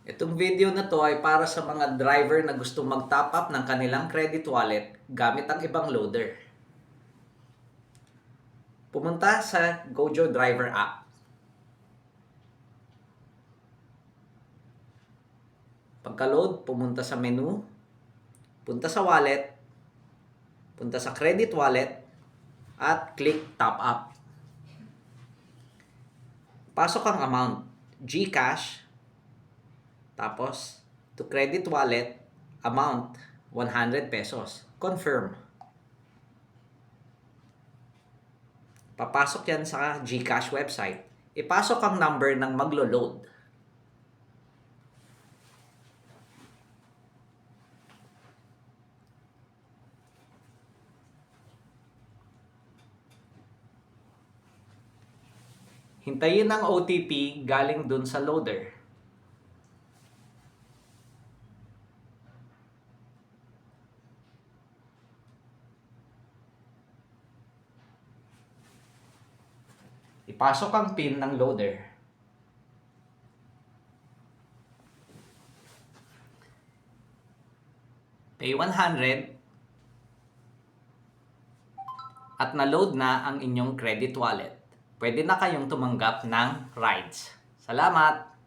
Itong video na to ay para sa mga driver na gusto mag-top up ng kanilang credit wallet gamit ang ibang loader. Pumunta sa Gojo Driver app. Pagka-load, pumunta sa menu, punta sa wallet, punta sa credit wallet, at click top up. Pasok ang amount, GCash, tapos to credit wallet, amount 100 pesos. Confirm. Papasok yan sa GCash website. Ipasok ang number ng maglo-load. Hintayin ang OTP galing dun sa loader. Ipasok ang PIN ng loader. Pay 100 at na-load na ang inyong credit wallet. Pwede na kayong tumanggap ng rides. Salamat!